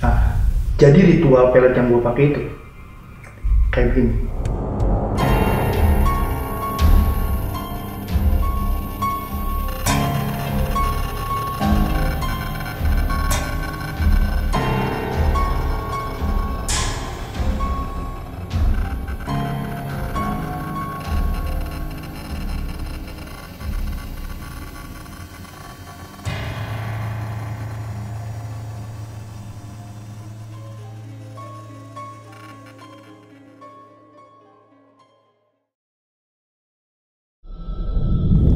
Nah, jadi ritual pelet yang gue pakai itu kayak begini.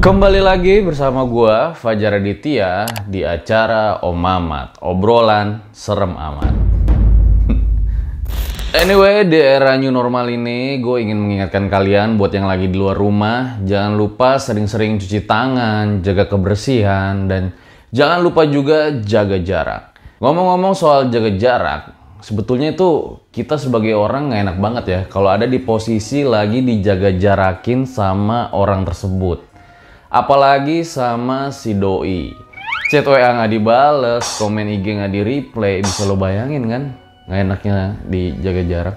Kembali lagi bersama gua Fajar Aditya di acara Om Mamat, obrolan serem amat. Anyway, di era new normal ini gue ingin mengingatkan kalian buat yang lagi di luar rumah, jangan lupa sering-sering cuci tangan, jaga kebersihan, dan jangan lupa juga jaga jarak. Ngomong-ngomong soal jaga jarak, sebetulnya itu kita sebagai orang nggak enak banget ya kalau ada di posisi lagi dijaga jarakin sama orang tersebut. Apalagi sama si doi. Chat WA nggak dibales, komen IG nggak di replay, bisa lo bayangin kan? Nggak enaknya dijaga jarak.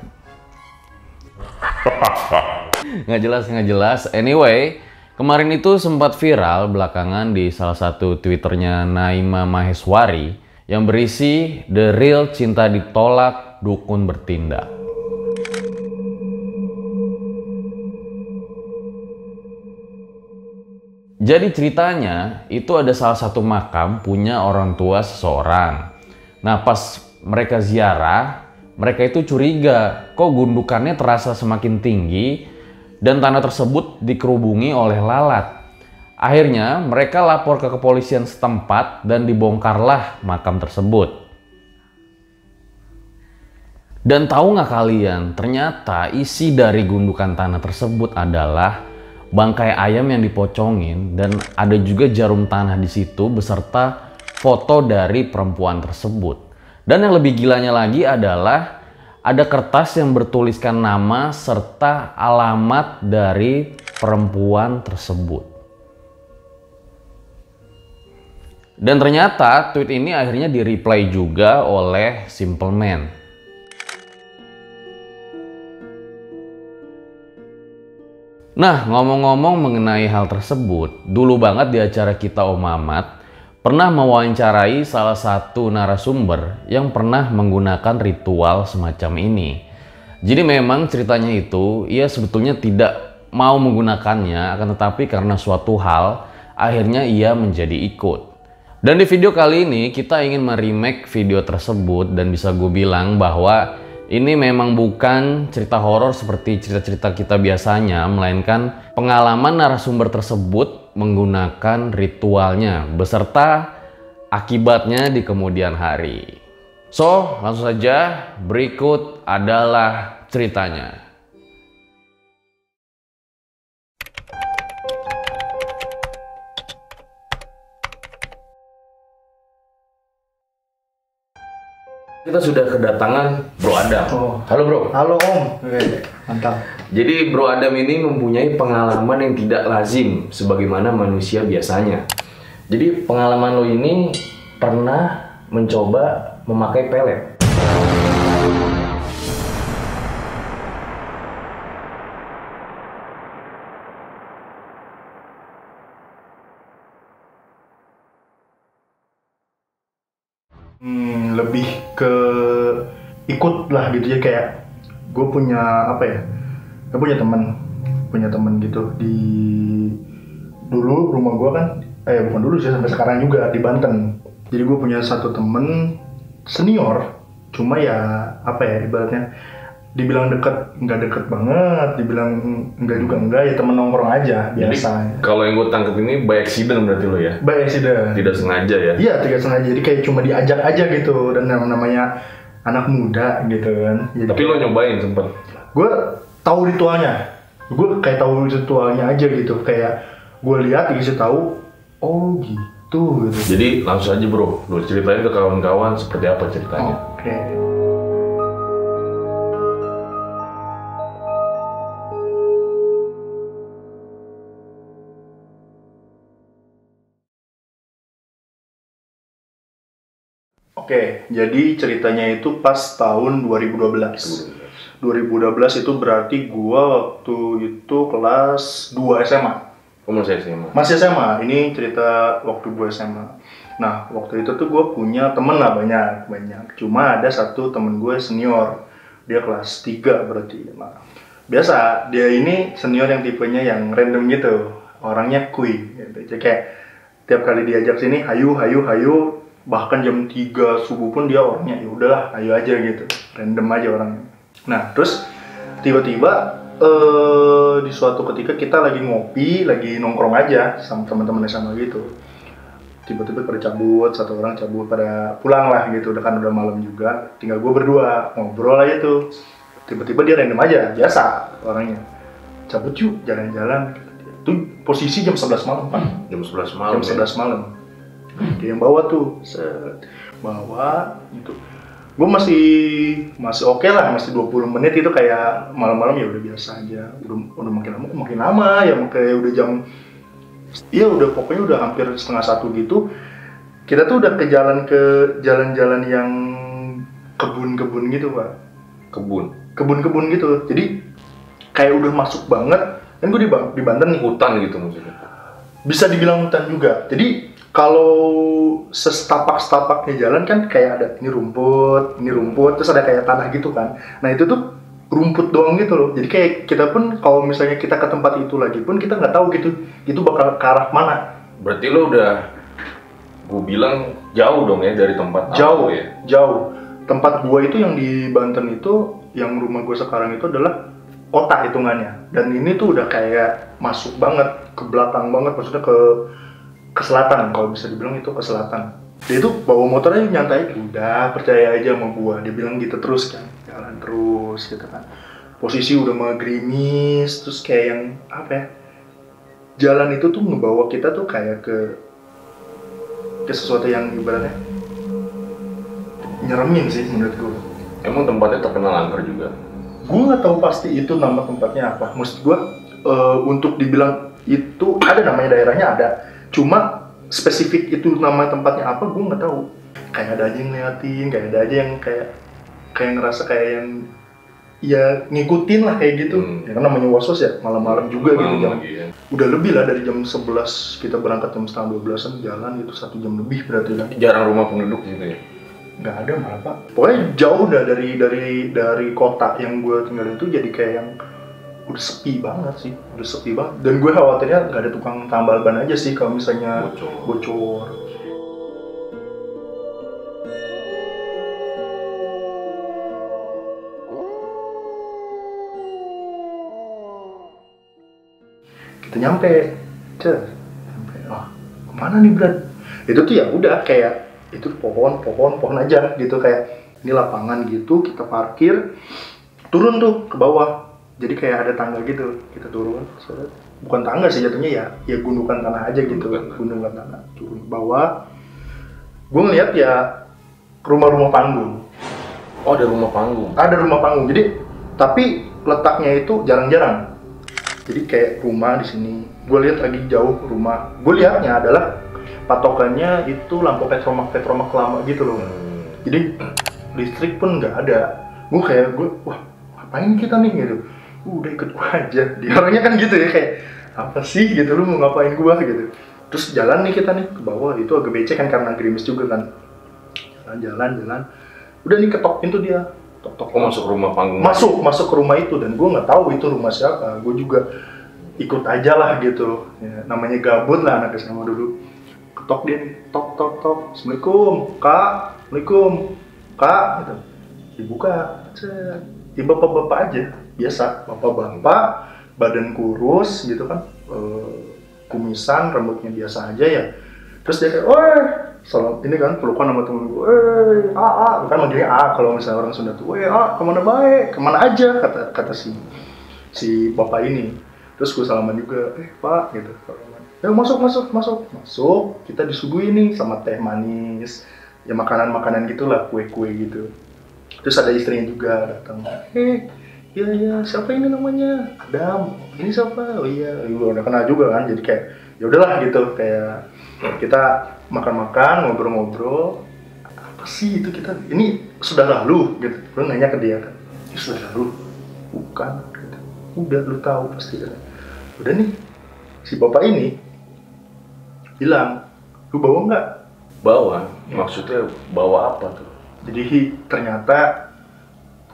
Nggak jelas. Anyway, kemarin itu sempat viral belakangan di salah satu Twitternya Naima Maheswari yang berisi The Real Cinta Ditolak, Dukun Bertindak. Jadi ceritanya itu ada salah satu makam punya orang tua seseorang. Nah pas mereka ziarah, mereka itu curiga kok gundukannya terasa semakin tinggi dan tanah tersebut dikerubungi oleh lalat. Akhirnya mereka lapor ke kepolisian setempat dan dibongkarlah makam tersebut. Dan tahu nggak kalian, ternyata isi dari gundukan tanah tersebut adalah bangkai ayam yang dipocongin dan ada juga jarum tanah di situ beserta foto dari perempuan tersebut. Dan yang lebih gilanya lagi adalah ada kertas yang bertuliskan nama serta alamat dari perempuan tersebut. Dan ternyata tweet ini akhirnya di-reply juga oleh Simple Man. Nah, ngomong-ngomong mengenai hal tersebut, dulu banget di acara kita Om Mamat pernah mewawancarai salah satu narasumber yang pernah menggunakan ritual semacam ini. Jadi memang ceritanya itu, ia sebetulnya tidak mau menggunakannya, akan tetapi karena suatu hal, akhirnya ia menjadi ikut. Dan di video kali ini kita ingin meremake video tersebut dan bisa gue bilang bahwa ini memang bukan cerita horor seperti cerita-cerita kita biasanya, melainkan pengalaman narasumber tersebut menggunakan ritualnya beserta akibatnya di kemudian hari. So, langsung saja berikut adalah ceritanya. Kita sudah kedatangan Bro Adam. Oh. Halo Bro. Halo Om. Oke, mantap. Jadi Bro Adam ini mempunyai pengalaman yang tidak lazim sebagaimana manusia biasanya. Jadi pengalaman lo ini pernah mencoba memakai pelet. Lebih ke ikut lah gitu ya, kayak gue punya apa ya? Gue punya teman gitu di dulu rumah gue kan, bukan dulu sih, sampai sekarang juga di Banten. Jadi gue punya satu temen senior, cuma ya apa ya, ibaratnya dibilang deket nggak deket banget, dibilang enggak juga enggak, ya temen nongkrong aja biasa. Jadi kalau yang gue tangkap ini by accident berarti lo ya? By accident. Tidak sengaja ya? Iya, tidak sengaja. Jadi kayak cuma diajak aja gitu, dan namanya anak muda gitu kan. Jadi Tapi lo nyobain sempet? gue tahu ritualnya. Gue kayak tahu ritualnya aja gitu. Kayak gue lihat dikasih tahu, oh gitu. Jadi langsung aja Bro, lo ceritain ke kawan-kawan seperti apa ceritanya. Oke. Oke, jadi ceritanya itu pas tahun 2012. 2012 itu berarti gua waktu itu kelas 2 SMA. Oh, masih SMA. Masih SMA, ini cerita waktu gue SMA. Nah, waktu itu tuh gue punya temen lah banyak. Cuma ada satu temen gue senior, dia kelas 3 berarti. Nah, biasa, dia ini senior yang tipenya yang random gitu. Orangnya kuy, gitu. Jadi kayak tiap kali diajak sini, hayu. Bahkan jam 3 subuh pun dia orangnya, ya udahlah, ayo aja gitu. Random aja orangnya. Nah, terus tiba-tiba di suatu ketika kita lagi ngopi, lagi nongkrong aja sama teman-teman sama gitu. Tiba-tiba pada cabut, satu orang cabut pada pulang lah gitu, udah malam juga. Tinggal gue berdua ngobrol aja tuh. Tiba-tiba dia random aja, biasa orangnya. Cabut yuk, jalan-jalan. Itu posisi jam 11 malam, Pak. Jam 11 malam. Jam 11 malam. Dia yang bawa tuh, bawa gitu. Gue masih oke lah, masih 20 menit itu kayak malam-malam ya udah biasa aja. Udah makin lama ya, kayak udah jam, iya udah pokoknya udah hampir setengah 1 gitu. Kita tuh udah ke jalan-jalan yang kebun-kebun gitu, Pak. Kebun-kebun gitu. Jadi kayak udah masuk banget. Kan gue di Banten nih. Hutan gitu maksudnya. Bisa dibilang hutan juga. Jadi kalau sestapak-stapaknya jalan kan kayak ada ini rumput, terus ada kayak tanah gitu kan. Nah itu tuh rumput doang gitu loh. Jadi kayak kita pun kalau misalnya kita ke tempat itu lagi pun kita nggak tahu gitu, itu bakal ke arah mana. Berarti lo udah, gue bilang jauh dong ya dari tempat Jauh ya? Jauh. Tempat gua itu yang di Banten itu, yang rumah gua sekarang itu adalah kota hitungannya. Dan ini tuh udah kayak masuk banget, ke belakang banget, maksudnya ke selatan, kalau bisa dibilang itu ke selatan. Dia tuh bawa motornya nyantai, udah percaya aja sama gua. Dia bilang gitu terus kan, jalan terus gitu kan. Posisi udah menggerimis, terus kayak yang apa ya? Jalan itu tuh ngebawa kita tuh kayak ke sesuatu yang ibaratnya nyeremin sih menurut gua. Emang tempatnya terkenal angker juga? Gue nggak tahu pasti itu nama tempatnya apa. Maksud gue untuk dibilang itu ada namanya, daerahnya ada. Cuma spesifik itu nama tempatnya apa gue nggak tahu. Kayak ada aja yang ngeliatin, kayak ada aja yang kayak ngerasa kayak yang ya ngikutin lah kayak gitu. Ya kan namanya wasos ya, malam-malam juga gitu jam. Ya. Udah lebih lah dari jam 11 kita berangkat jam setengah 12-an jalan itu 1 jam lebih berarti kan. Jarang rumah penduduk gitu ya? Nggak ada malah, Pak. Pokoknya jauh dah dari kota yang gue tinggal itu, jadi kayak yang udah sepi banget sih, dan gue khawatirnya nggak ada tukang tambal ban aja sih kalau misalnya bocor. Kita nyampe, kemana nih Brad? Itu tuh ya udah kayak itu pohon aja gitu, kayak ini lapangan gitu, kita parkir, turun tuh ke bawah. Jadi kayak ada tangga gitu, kita turun, bukan tangga sih jatuhnya ya gundukan tanah aja gitu, gundukan tanah, turun ke bawah. Gue ngeliat ya rumah-rumah panggung. Oh, ada rumah panggung? Ada rumah panggung, jadi tapi letaknya itu jarang-jarang. Jadi kayak rumah di sini, gue lihat lagi jauh rumah, gue lihatnya adalah patokannya itu lampu petromak lama gitu loh. Jadi listrik pun nggak ada. Gue wah ngapain kita nih gitu. Udah ikut gua aja. Dia orangnya kan gitu ya, kayak apa sih gitu, lu mau ngapain gua gitu. Terus jalan nih kita nih ke bawah, itu agak becek kan karena gerimis juga kan. Jalan. Udah nih ketok pintu dia. Tok. Oh, masuk rumah panggung. Masuk ke rumah itu, dan gua nggak tahu itu rumah siapa. Gua juga ikut aja lah gitu. Ya, namanya gabut lah anak SMA dulu. Ketok dia nih, tok. Assalamualaikum, Kak. Assalamualaikum, Kak. Gitu. Dibuka. Ya bapak-bapak aja, biasa. Bapak-bapak, badan kurus gitu kan. Kumisan, rambutnya biasa aja ya. Terus dia kayak, woi, salam ini kan pelukan sama temen gue, kan manggilnya kalau misalnya orang Sunda tuh, kemana baik, kemana aja, kata si bapak ini. Terus gue salaman juga, Pak, gitu. Ya masuk, kita disuguhin nih sama teh manis, ya makanan gitulah, kue gitu. Terus ada istrinya juga datang, iya, siapa ini namanya? Adam, ini siapa? Oh iya, udah kenal juga kan, jadi kayak ya udahlah gitu, kayak kita makan-makan, ngobrol-ngobrol. apa sih itu kita, ini sudah lalu gitu. Gue nanya ke dia kan, ini sudah lalu, bukan gitu. Udah lu tahu pasti kan. Udah nih, si bapak ini bilang, lu bawa nggak? Bawa? Maksudnya bawa apa tuh? Jadi ternyata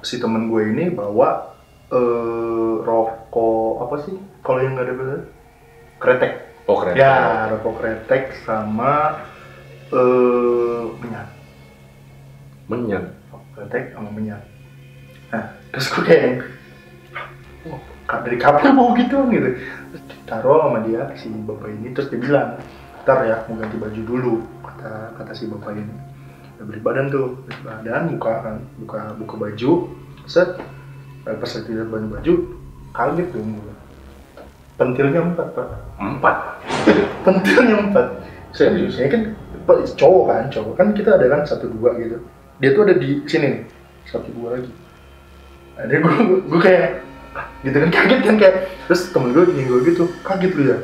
si temen gue ini bawa rokok apa sih? Kalau yang nggak ada bener? Kretek. Oh, kretek. Ya, rokok kretek sama minyak. Menyan. Kretek sama minyak. Nah, terus gue kayak, oh, dari kapan mau gitu gitu. Terus ditaruh sama dia si bapak ini, terus dia bilang, ntar ya mau ganti baju dulu, kata si bapak ini. Udah beli badan tuh, buka baju, set, pas saya tidak baju, kaget dong gue. Pentilnya 4 pak. 4? Pentilnya 4. Serius? Ya kan cowok kan kita ada kan 1, 2 gitu. Dia tuh ada di sini nih, 1, 2 lagi. Nah, dia gue kayak gitu kan, kaget kan kayak, terus temen gue nyinggol gitu, kaget lu ya.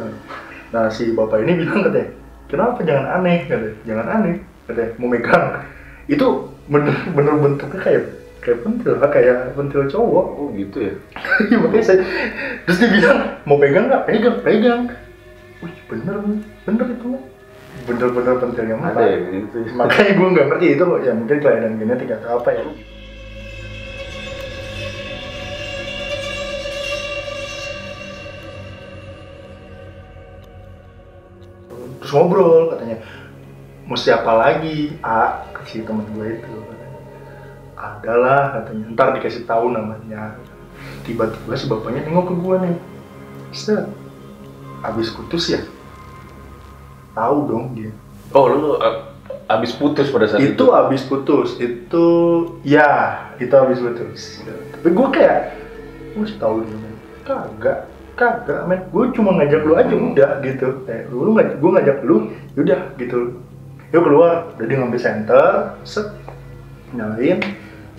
Nah si bapak ini bilang katanya, kenapa jangan aneh, katanya, jangan aneh, katanya, mau megang. Itu bener bentuknya kayak pentil, kayak pentil cowok. Oh gitu ya? Iya makanya saya, terus dia bilang, mau pegang nggak? Pegang. Wih bener itu. Bener pentilnya 4. Ada ya gitu. Makanya gue nggak ngerti itu, ya mungkin kelainan genetik atau apa ya. Terus ngobrol katanya, mau siapa lagi? Si temen gue itu katanya. Adalah katanya, ntar dikasih tahu namanya. Tiba-tiba si bapaknya nengok ke gue nih, set, abis putus ya? Tahu dong dia. Oh lu abis putus pada saat itu? Itu abis putus, itu abis putus. Tapi gue kayak, gue tahu dia men, kagak men, gue cuma ngajak lu aja udah gitu. Gue ngajak lu, yaudah gitu. Yuk keluar, udah dia ngambil senter, set, nyalain.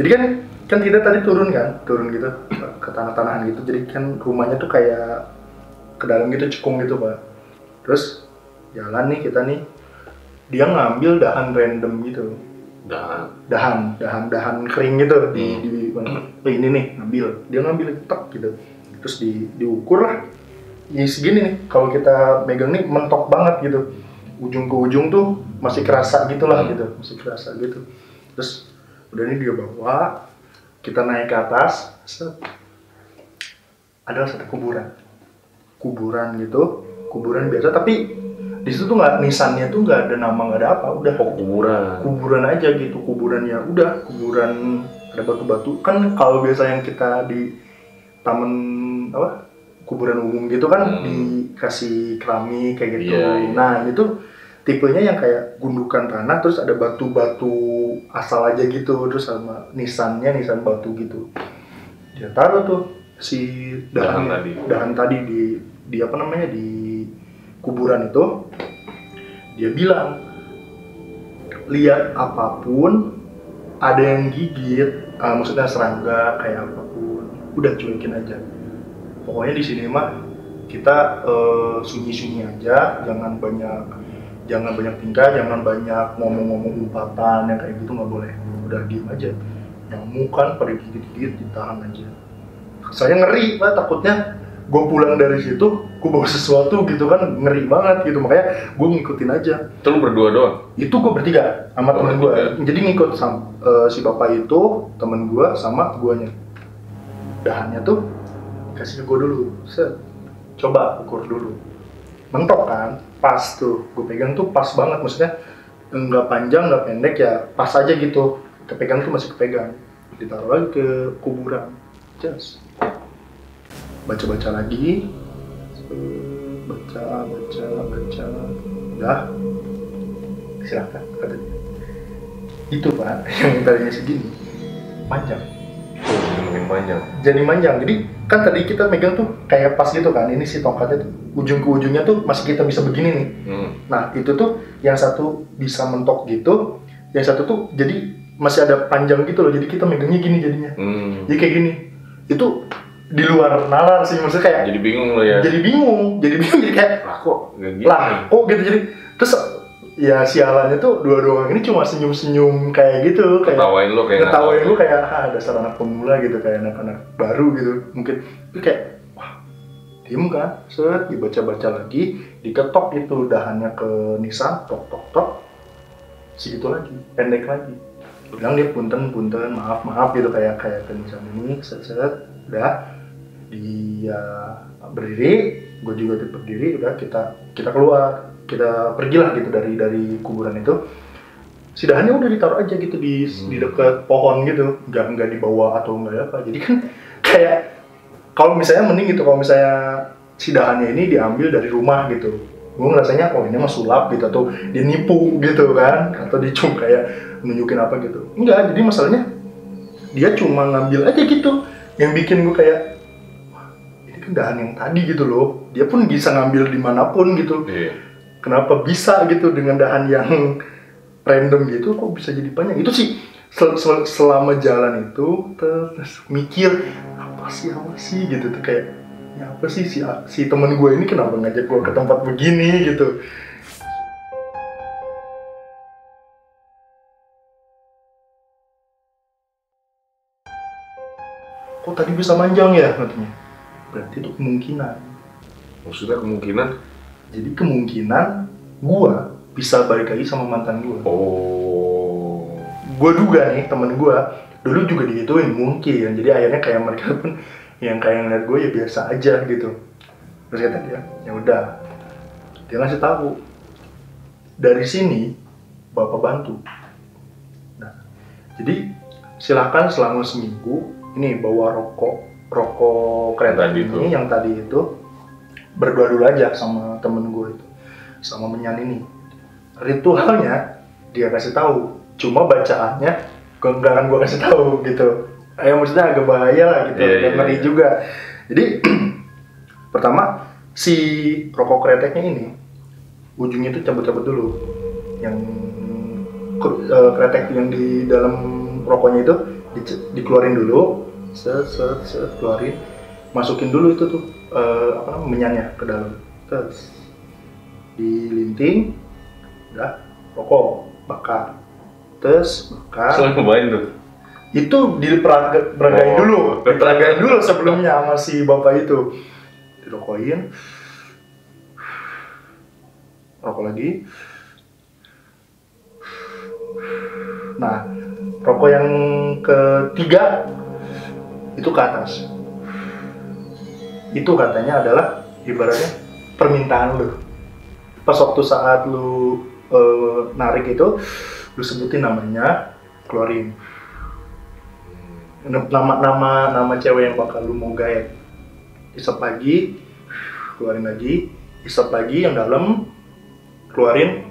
Jadi kan kita tadi turun gitu ke tanah-tanahan gitu. Jadi kan rumahnya tuh kayak ke dalam gitu, cekung gitu pak. Terus jalan nih kita nih, dia ngambil dahan random gitu. Dahan kering gitu di ini nih dia ngambil tek gitu. Terus diukur lah. Ini segini nih, kalau kita megang nih mentok banget gitu. Ujung ke ujung tuh masih kerasa gitulah gitu, masih kerasa gitu. Terus udah nih dia bawa, kita naik ke atas, set. Ada satu kuburan gitu, kuburan biasa tapi di situ tuh nggak, nisannya tuh nggak ada nama, nggak ada apa, udah kuburan aja gitu, kuburannya udah kuburan, ada batu-batu kan. Kalau biasa yang kita di taman apa kuburan umum gitu kan dikasih keramik kayak gitu. Nah itu tipenya yang kayak gundukan tanah, terus ada batu-batu asal aja gitu, terus sama nisan batu gitu. Dia taruh tuh si dahan tadi di apa namanya, di kuburan itu. Dia bilang, lihat apapun ada yang gigit, maksudnya serangga kayak apapun, udah cuekin aja. Pokoknya di sini mah kita sunyi-sunyi aja, jangan banyak tingkah, jangan banyak ngomong-ngomong umpatan yang kayak gitu, nggak boleh. Udah diem aja. Nyamuk kan pada gigit-gigit, ditahan aja. Saya ngeri pak, takutnya gue pulang dari situ, gue bawa sesuatu gitu kan, ngeri banget gitu. Makanya gue ngikutin aja. Itu lu berdua doang? Itu gue bertiga sama temen gue. Jadi ngikut sama si bapak itu, temen gue sama guanya. Dahannya tuh kasih ke gue dulu, set, coba ukur dulu. Mentok kan, pas tuh, gue pegang tuh pas banget, maksudnya nggak panjang, nggak pendek ya, pas aja gitu. Kepegang tuh masih kepegang. Ditaruh lagi ke kuburan, just baca lagi, baca, udah, silakan katanya. Itu pak, yang tadinya segini, panjang. Makin panjang. Jadi panjang. Jadi kan tadi kita megang tuh kayak pas gitu kan. Ini si tongkatnya tuh ujung ke ujungnya tuh masih kita bisa begini nih. Nah itu tuh yang satu bisa mentok gitu, yang satu tuh jadi masih ada panjang gitu loh. Jadi kita megangnya gini jadinya. Jadi kayak gini. Itu di luar nalar sih, maksudnya kayak. Jadi bingung lo ya. Jadi bingung jadi kayak kok gak gitu. Kok gitu jadi. Terus ya sialannya tuh dua-dua orang ini cuma senyum-senyum kayak gitu, kayak ngetawain lu kayak dasar anak pemula gitu, kayak anak-anak baru gitu mungkin. Tapi kayak wah, diem kan, set dibaca-baca lagi, diketok itu dahannya ke nisan, tok segitu lagi, pendek lagi. Bilang dia punten, maaf gitu, kayak ke nisan ini, set udah dia berdiri, gue juga berdiri, udah kita keluar, kita pergilah gitu dari kuburan itu. Si dahannya udah ditaruh aja gitu di dekat pohon gitu, nggak dibawa atau nggak apa. Jadi kan kayak kalau misalnya mending gitu, kalau misalnya si dahannya ini diambil dari rumah gitu, gue ngerasanya oh ini mah sulap gitu, atau dia nipu gitu kan, atau dia cuma kayak nunjukin apa gitu. Enggak, jadi masalahnya dia cuma ngambil aja gitu, yang bikin gue kayak kan dahan yang tadi gitu loh, dia pun bisa ngambil dimanapun gitu. Kenapa bisa gitu dengan dahan yang random gitu, kok bisa jadi panjang? Itu sih selama jalan itu terus mikir apa sih gitu tuh, kayak ya apa sih si teman gue ini kenapa ngajak gue ke tempat begini gitu. Kok tadi bisa manjang ya katanya? Berarti itu kemungkinan. Maksudnya kemungkinan? Jadi kemungkinan gua bisa balik lagi sama mantan gua. Oh. Gua duga nih temen gua dulu juga digituin mungkin. Jadi akhirnya kayak mereka pun yang kayak ngeliat gua ya biasa aja gitu. Terus kata dia, ya udah. Dia ngasih tahu dari sini bapak bantu. Nah, jadi silakan selama seminggu ini bawa rokok kereta ini yang tadi itu, berdua dulu aja sama temen gue itu, sama menyan ini. Ritualnya dia kasih tahu, cuma bacaannya nggak akan gue kasih tahu gitu. Maksudnya agak bahaya lah gitu, ngeri juga. Jadi pertama si rokok kreteknya ini ujungnya itu cabut-cabut dulu, yang kretek yang di dalam rokoknya itu dikeluarin dulu. Set keluarin, masukin dulu itu tuh menyannya ke dalam, terus dilinting, udah rokok bakar, terus bakar. Selain ngebain tuh? Itu diperagain dulu sebelumnya sama si bapak itu, dirokokin, rokok lagi. Nah, rokok yang ketiga itu ke atas. Itu katanya adalah ibaratnya permintaan lu. Pas waktu saat lu narik itu, lu sebutin namanya, keluarin nama cewek yang bakal lu mau gaet. Isap lagi, keluarin lagi, isap lagi yang dalam, keluarin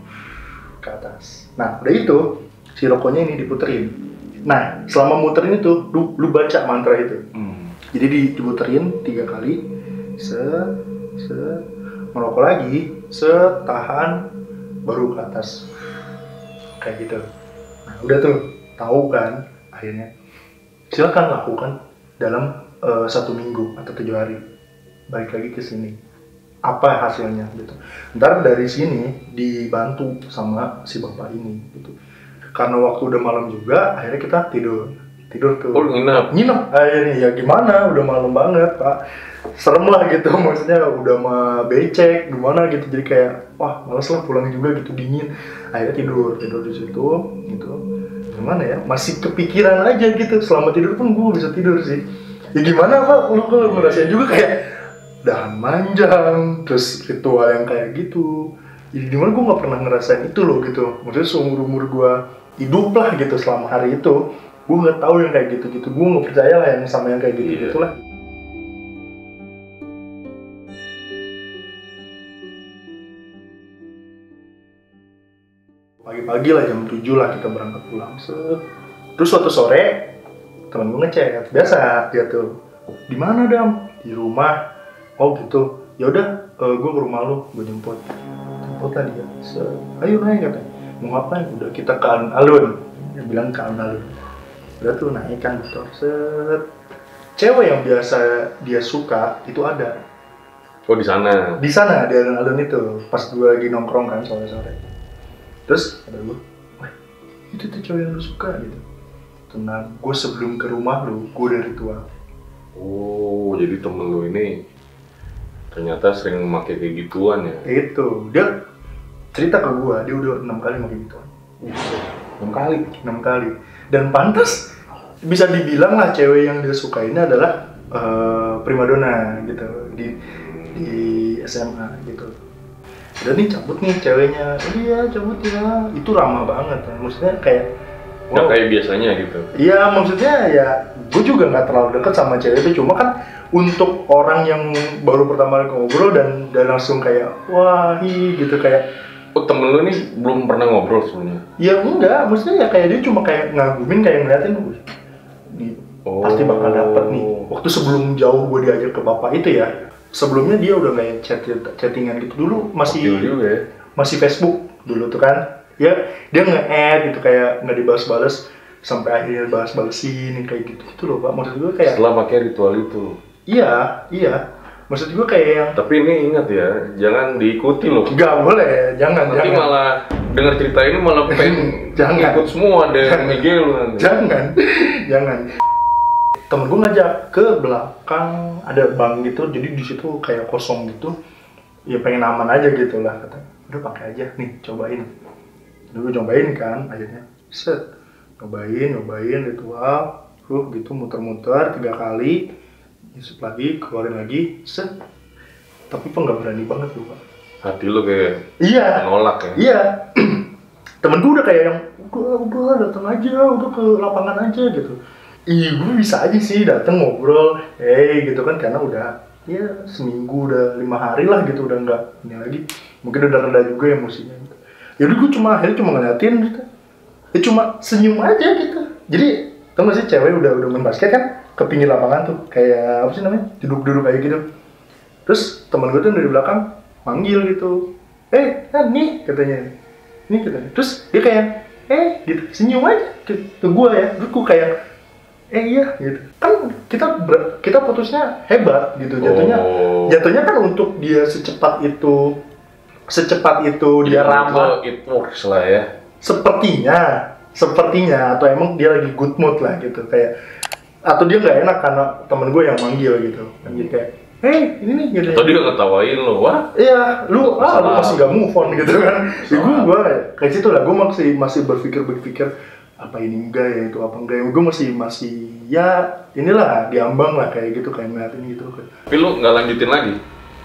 ke atas. Nah, udah itu si rokoknya ini diputerin. Nah, selama muterin itu, lu baca mantra itu. Jadi diputerin 3 kali, merokok lagi, tahan, baru ke atas. Kayak gitu. Nah, udah tuh, tahu kan, akhirnya. Silakan lakukan dalam 1 minggu atau 7 hari. Balik lagi ke sini. Apa hasilnya gitu. Ntar dari sini dibantu sama si bapak ini gitu. Karena waktu udah malam juga, akhirnya kita tidur tuh. Oh, nginep akhirnya. Ya gimana, udah malam banget pak, serem lah gitu. Maksudnya udah mah becek gimana gitu, jadi kayak wah males lah pulang juga gitu, dingin. Akhirnya tidur di situ gitu. Gimana ya, masih kepikiran aja gitu. Selama tidur pun gue bisa tidur sih. Ya gimana pak, lu ngerasain juga kayak dahan manjang, terus ritual yang kayak gitu. Jadi gimana gue gak pernah ngerasain itu loh gitu. Maksudnya seumur-umur gue hidup lah gitu selama hari itu, gue nggak tahu yang kayak gitu-gitu. Gue nggak percaya lah yang sama yang kayak gitu-gitu lah. Pagi-pagi lah jam 7 lah kita berangkat pulang. Terus suatu sore temen gue ngechat, biasa dia tuh, di mana Dam? Di rumah. Oh gitu. Ya udah, gue ke rumah lu, gue jemput lah dia. Ayo naik katanya. Mau ngapain? Udah kita ke alun-alun. Dia bilang ke alun-alun. Udah tuh naik kan motor. Cewek yang biasa dia suka itu ada. Oh di sana? Di sana, di alun-alun itu. Pas gue lagi nongkrong kan sore-sore. Terus kata gue, wah itu tuh cewek yang lu suka gitu. Tenang, gue sebelum ke rumah lu, gue udah ritual. Oh, jadi temen lu ini ternyata sering memakai kayak gituan ya? Itu, dia cerita ke gue, dia udah 6 kali pakai gituan. 6 kali? 6 kali. Dan pantas, bisa dibilang lah cewek yang dia suka ini adalah primadona gitu di SMA gitu. Udah nih cabut nih ceweknya, iya cabut ya, itu ramah banget kan. Maksudnya kayak Nggak kayak biasanya gitu? iya maksudnya ya, gue juga nggak terlalu deket sama cewek itu, cuma kan untuk orang yang baru pertama kali ngobrol dan langsung kayak wah gitu kayak. Oh, temen lu nih belum pernah ngobrol sebelumnya? Ya enggak, maksudnya ya kayak dia cuma kayak ngagumin, kayak ngeliatin nih, pasti bakal dapet nih. Waktu sebelum jauh gue diajak ke bapak itu ya, sebelumnya dia udah kayak chattingan gitu dulu, masih juga ya? Masih Facebook dulu tuh kan. Ya dia nge-add gitu kayak nggak dibales-bales sampai akhirnya bales-balesin kayak gitu loh Pak. Maksud gue kayak setelah pakai ritual itu? Iya. Maksud gue kayak yang tapi ini ingat ya, jangan diikuti loh. Nggak boleh, jangan. Nanti malah dengar cerita ini malah pengen jangan ikut semua deh MG lu nanti. Jangan. Temen gue ngajak ke belakang ada bank gitu, jadi di situ kayak kosong gitu. Ya pengen aman aja gitu lah kata. Udah pakai aja nih, cobain. Dulu cobain kan, akhirnya set nyobain ritual, gitu muter-muter 3 kali, isep lagi, keluarin lagi, set. Tapi nggak berani banget tuh Pak. Hati lu kayak nolak ya? Iya. Temen gue udah kayak yang udah datang aja, udah ke lapangan aja gitu. Gue bisa aja sih datang ngobrol, gitu kan, karena udah ya seminggu udah 5 hari lah gitu, udah nggak ini lagi. Mungkin udah reda juga emosinya gitu. Yaudah gue akhirnya cuma ngeliatin gitu. Ya cuma senyum aja gitu. Jadi tau gak sih cewek udah main basket kan ke pinggir lapangan tuh kayak apa sih namanya, duduk kayak gitu. Terus teman gue tuh dari belakang manggil gitu, nih katanya, terus dia kayak gitu senyum aja ke gue ya. Terus gue kayak iya gitu kan, kita putusnya hebat gitu, jatuhnya kan untuk dia secepat itu dia ramah. It works lah ya. Sepertinya atau emang dia lagi good mood lah gitu, kayak atau dia nggak enak karena temen gue yang manggil gitu kan, jadi kayak ini nih gitu. Atau dia ngetawain lo, wah iya lu masih nggak move on gitu kan. Gue kayak situ lah, gue masih berpikir apa ini enggak ya, itu apa enggak ya, gue masih ya inilah diambang lah kayak gitu, kayak ngeliatin gitu. Tapi lu nggak lanjutin lagi?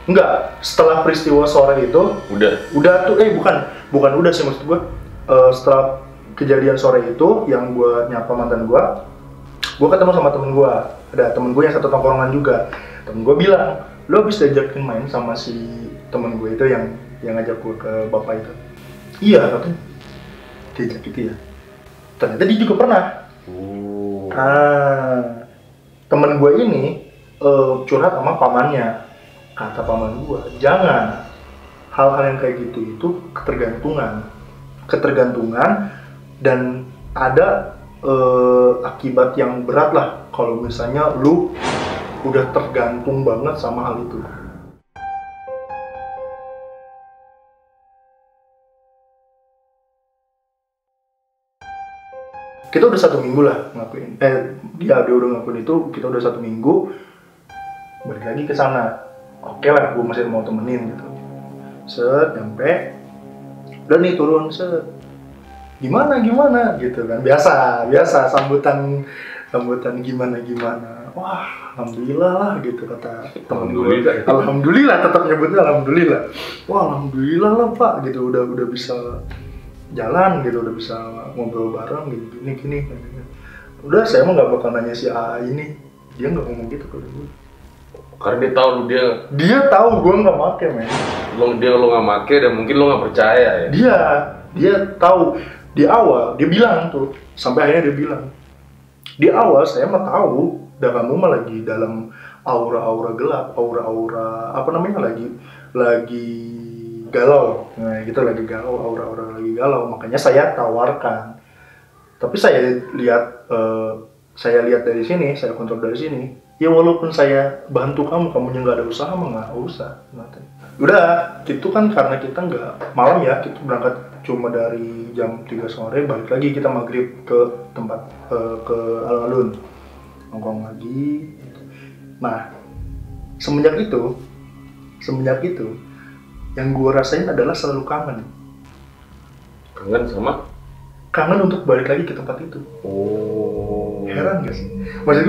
Enggak, setelah peristiwa sore itu udah tuh bukan udah sih, maksud gue setelah kejadian sore itu yang gue nyapa mantan gue ketemu sama temen gue, ada temen gue yang satu tongkrongan juga. Temen gue bilang, lo habis diajakin main sama si temen gue itu yang ngajak gue ke bapak itu. Iya katanya, diajak itu ya. Ternyata dia juga pernah. Temen gue ini curhat sama pamannya. Kata paman gue, jangan hal-hal yang kayak gitu itu ketergantungan dan ada akibat yang berat lah kalau misalnya lu udah tergantung banget sama hal itu. Kita udah 1 minggu lah ngakuin, dia udah ngakuin itu, kita udah 1 minggu balik lagi ke sana. Oke lah, gue masih mau temenin gitu. Set, nyampe, udah nih turun, set. Gimana gitu kan. Biasa sambutan gimana. Wah, alhamdulillah lah gitu kata temen gue. Alhamdulillah, tetap nyebutnya alhamdulillah. Wah, alhamdulillah lah Pak gitu, udah bisa jalan gitu, udah bisa ngobrol bareng gitu, gini. Udah, saya mah nggak bakal nanya si A ini. Dia nggak ngomong gitu ke gue. Karena dia tahu dia tahu gue nggak make, men. Lo nggak make dan mungkin lo nggak percaya ya. Dia tahu di awal, dia bilang tuh, sampai akhirnya dia bilang di awal saya mah tahu dan kamu mah lagi dalam aura gelap, aura apa namanya, lagi galau. Nah gitu, lagi galau, aura lagi galau, makanya saya tawarkan. Tapi saya lihat dari sini, saya kontrol dari sini. Ya walaupun saya bantu kamunya nggak ada usaha mah nggak usah. Udah, itu kan karena kita nggak malam ya, kita berangkat cuma dari jam 3 sore, balik lagi kita maghrib ke tempat ke alun-alun, nongkrong lagi. Nah, semenjak itu yang gue rasain adalah selalu kangen. Kangen sama? Kangen untuk balik lagi ke tempat itu. Oh. Heran gak sih? Maksud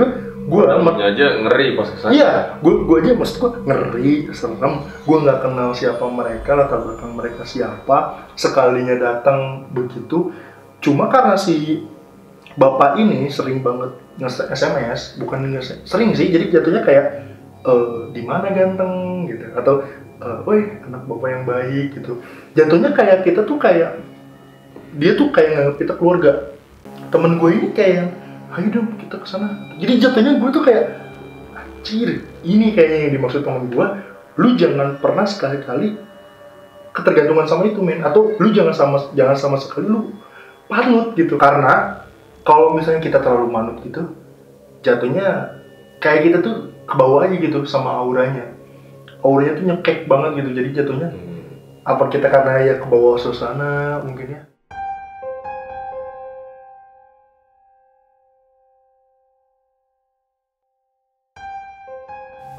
gue aja ngeri pas kesana. iya, gue aja maksud gue ngeri, serem. Gue nggak kenal siapa mereka, latar belakang mereka siapa. Sekalinya datang begitu, cuma karena si bapak ini sering banget SMS, bukan sering sih. Jadi jatuhnya kayak di mana ganteng gitu, atau woi anak bapak yang baik gitu. Jatuhnya kayak kita tuh kayak dia tuh kayak nganggap kita keluarga. Temen gue ini kayak ayo dong kita kesana. Jadi jatuhnya gue tuh kayak anjir, ini kayaknya yang dimaksud temen gue. Lu jangan pernah sekali-kali ketergantungan sama itu men, atau lu jangan sama sekali lu panut gitu. Karena kalau misalnya kita terlalu manut gitu, jatuhnya kayak kita tuh kebawa aja gitu sama auranya tuh nyekek banget gitu. Jadi jatuhnya apa kita karena ya kebawa suasana mungkin ya.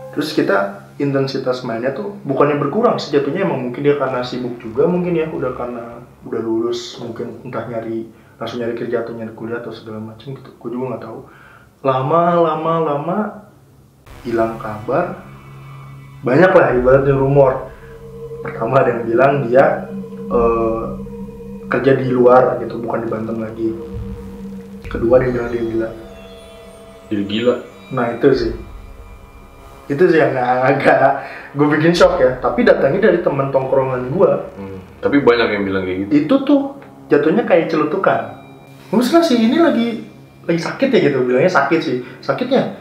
Terus kita intensitas mainnya tuh bukannya berkurang, sejatuhnya emang mungkin dia karena sibuk juga mungkin ya, udah lulus mungkin, entah langsung nyari kerja atau nyari kuliah atau segala macam gitu, gue juga nggak tahu. Lama hilang kabar, banyak lah ibaratnya rumor. Pertama ada yang bilang dia kerja di luar gitu, bukan di Banten lagi. Kedua dia bilang jadi gila. Nah itu sih yang agak gue bikin shock ya. Tapi datangnya dari teman tongkrongan gue. Tapi banyak yang bilang kayak gitu. Itu tuh jatuhnya kayak celutukan. Maksudnya sih ini lagi sakit ya gitu, bilangnya sakit sih. Sakitnya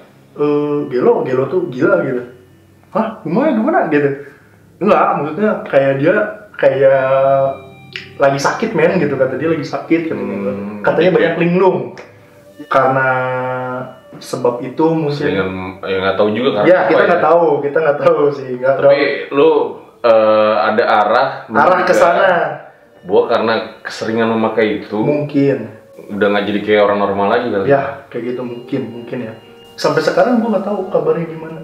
gelo tuh gila gitu. Hah, gimana gitu. Enggak, maksudnya kayak dia kayak lagi sakit men gitu, kata dia lagi sakit katanya. Katanya banyak linglung. Karena sebab itu mungkin yang nggak tahu juga kan. Ya, kita nggak tahu sih. Tapi lu ada arah ke sana. Bahwa karena keseringan memakai itu mungkin udah nggak jadi kayak orang normal lagi kali. Ya, kayak gitu mungkin ya. Sampai sekarang gua nggak tahu kabarnya gimana.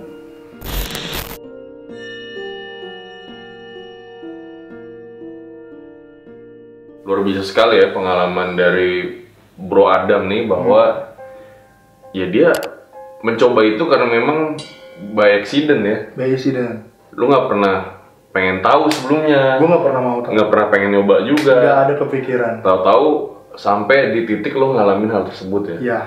Luar biasa sekali ya pengalaman dari Bro Adam nih, bahwa ya dia mencoba itu karena memang by accident ya. By accident. Lu nggak pernah pengen tahu sebelumnya. Gue nggak pernah mau tahu. Nggak pernah pengen nyoba juga. Nggak ada kepikiran. Tahu-tahu sampai di titik lu ngalamin hal tersebut ya. Ya,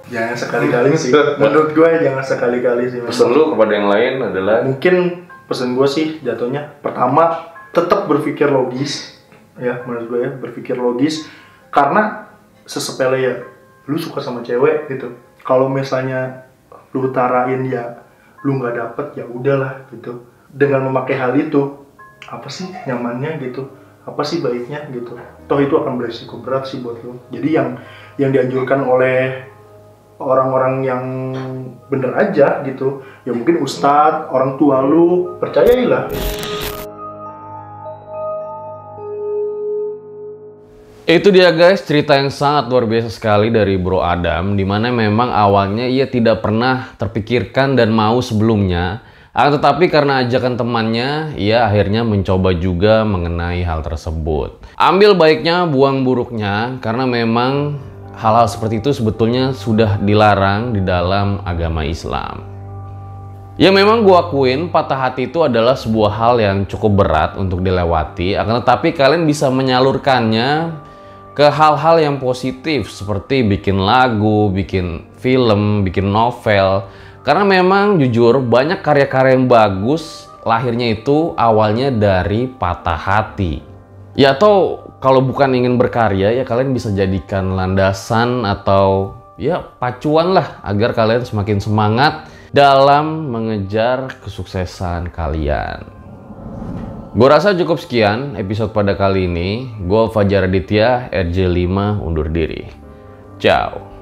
jangan sekali-kali sih. Menurut gue jangan sekali-kali sih. Pesan lu kepada yang lain adalah? Mungkin pesan gue sih jatuhnya, pertama tetap berpikir logis. Ya, menurut gue ya berpikir logis. Karena sesepele ya, lu suka sama cewek gitu. Kalau misalnya lu utarain ya lu nggak dapet, ya udahlah gitu. Dengan memakai hal itu, apa sih nyamannya gitu, apa sih baiknya gitu. Toh itu akan beresiko berat sih buat lu. Jadi yang dianjurkan oleh orang-orang yang bener aja gitu, ya mungkin ustadz, orang tua lu, percayailah. Itu dia guys, cerita yang sangat luar biasa sekali dari Bro Adam, dimana memang awalnya ia tidak pernah terpikirkan dan mau sebelumnya, tetapi karena ajakan temannya, ia akhirnya mencoba juga mengenai hal tersebut. Ambil baiknya, buang buruknya, karena memang hal-hal seperti itu sebetulnya sudah dilarang di dalam agama Islam. Ya memang gua akuin patah hati itu adalah sebuah hal yang cukup berat untuk dilewati, tetapi kalian bisa menyalurkannya ke hal-hal yang positif seperti bikin lagu, bikin film, bikin novel. Karena memang jujur banyak karya-karya yang bagus lahirnya itu awalnya dari patah hati. Ya atau kalau bukan ingin berkarya ya kalian bisa jadikan landasan atau ya pacuan lah agar kalian semakin semangat dalam mengejar kesuksesan kalian. Gue rasa cukup sekian episode pada kali ini. Gue Fajar Aditya, RJ5 undur diri. Ciao.